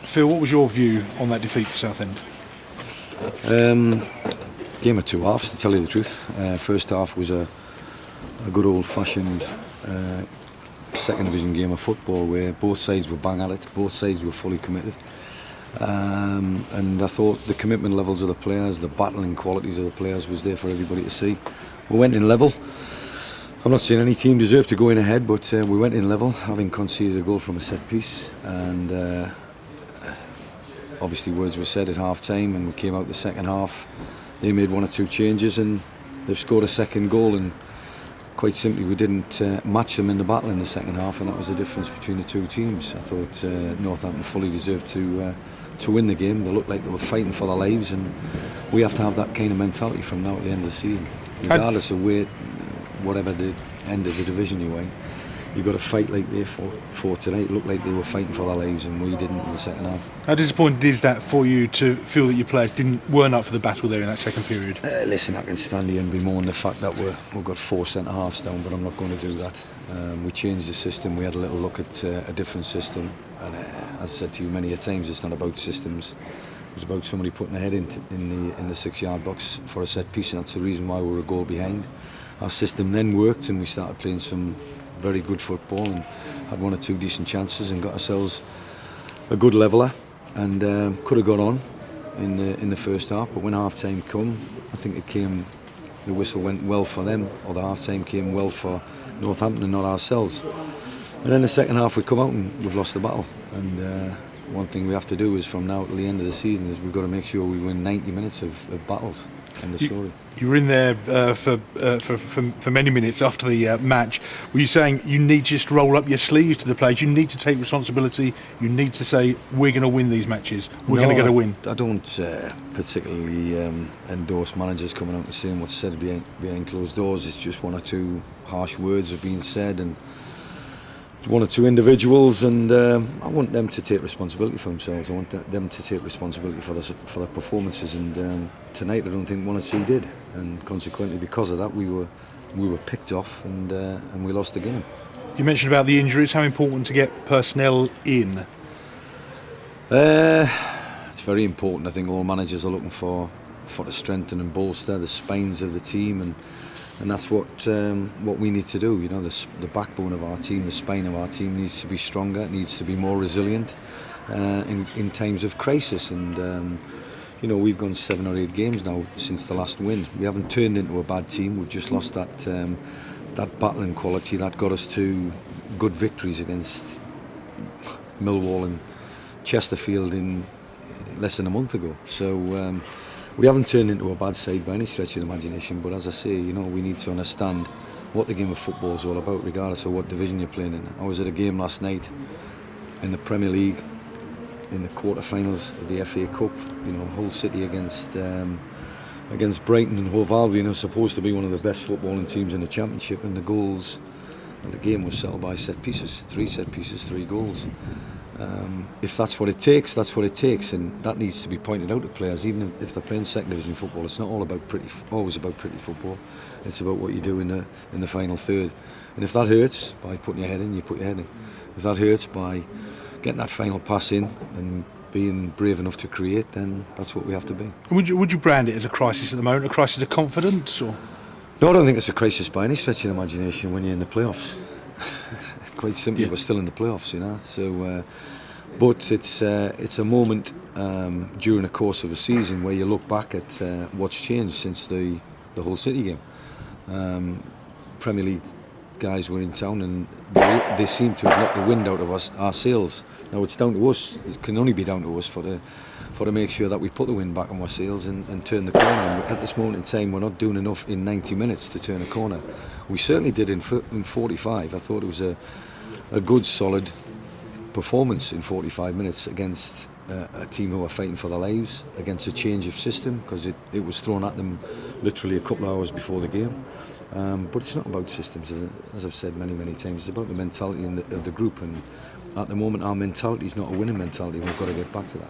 Phil, what was your view on that defeat for Southend? Game of two halves, to tell you the truth. First half was a good old-fashioned second division game of football where both sides were bang at it, both sides were fully committed. And I thought the commitment levels of the players, the battling qualities of the players was there for everybody to see. We went in level. I'm not saying any team deserved to go in ahead, but we went in level, having conceded a goal from a set piece. And obviously words were said at half time, and we came out the second half. They made one or two changes and they've scored a second goal, and quite simply we didn't match them in the battle in the second half, and that was the difference between the two teams. I thought Northampton fully deserved to win the game. They looked like they were fighting for their lives, and we have to have that kind of mentality from now at the end of the season. Regardless of whatever the end of the division you're in, you've got to fight like they fought tonight. It looked like they were fighting for their lives, and we didn't in the second half. How disappointed is that for you to feel that your players weren't up for the battle there in that second period? Listen, I can stand here and bemoan the fact that we've got 4 centre halves down, but I'm not going to do that. We changed the system. We had a little look at a different system, and as I said to you many a times, it's not about systems. It was about somebody putting their head in the 6-yard box for a set piece, and that's the reason why we were a goal behind. Our system then worked, and we started playing some very good football and had 1 or 2 decent chances and got ourselves a good leveller, and could have got on in the first half. But when half time come, I think the whistle went well for them, or the half time came well for Northampton and not ourselves. And then the second half we come out and we've lost the battle. And one thing we have to do is from now till the end of the season is we've got to make sure we win 90 minutes of battles. End of story. You were in there for many minutes after the match. Were you saying you need to just roll up your sleeves to the players? You need to take responsibility. You need to say, we're going to win these matches. We're going to get a win. I don't particularly endorse managers coming out and saying what's said behind closed doors. It's just 1 or 2 harsh words have been said, and 1 or 2 individuals, and I want them to take responsibility for themselves. I want them to take responsibility for their performances, and tonight I don't think 1 or 2 did, and consequently because of that we were picked off, and we lost the game. You mentioned about the injuries. How important to get personnel in? It's very important. I think all managers are looking for to strengthen and bolster the spines of the team, and that's what we need to do. You know, the backbone of our team, the spine of our team needs to be stronger. It needs to be more resilient in times of crisis. And you know, we've gone 7 or 8 games now since the last win. We haven't turned into a bad team. We've just lost that battling quality that got us to good victories against Millwall and Chesterfield in less than a month ago. So we haven't turned into a bad side by any stretch of the imagination, but as I say, you know, we need to understand what the game of football is all about, regardless of what division you're playing in. I was at a game last night in the Premier League, in the quarter-finals of the FA Cup. You know, Hull City against Brighton and Hove Albion, are supposed to be one of the best footballing teams in the Championship, and the goals of the game was settled by set pieces. 3 set pieces, 3 goals. If that's what it takes, that's what it takes, and that needs to be pointed out to players. Even if they're playing second division football, it's not always about pretty football. It's about what you do in the final third. And if that hurts by putting your head in, you put your head in. If that hurts by getting that final pass in and being brave enough to create, then that's what we have to be. Would you brand it as a crisis at the moment, a crisis of confidence, or? No, I don't think it's a crisis by any stretch of the imagination when you're in the playoffs. Quite simply, we're still in the playoffs, you know. So, but it's a moment during the course of a season where you look back at what's changed since the Hull City game. Premier League guys were in town, and they seem to have knocked the wind out of our sails. Now it's down to us. It can only be down to us for to make sure that we put the wind back on our sails and turn the corner. And at this moment in time, we're not doing enough in 90 minutes to turn a corner. We certainly did in 45. I thought it was a good, solid performance in 45 minutes against a team who are fighting for their lives, against a change of system, because it was thrown at them literally a couple of hours before the game. But it's not about systems, as I've said many times. It's about the mentality of the group, and at the moment our mentality is not a winning mentality. We've got to get back to that.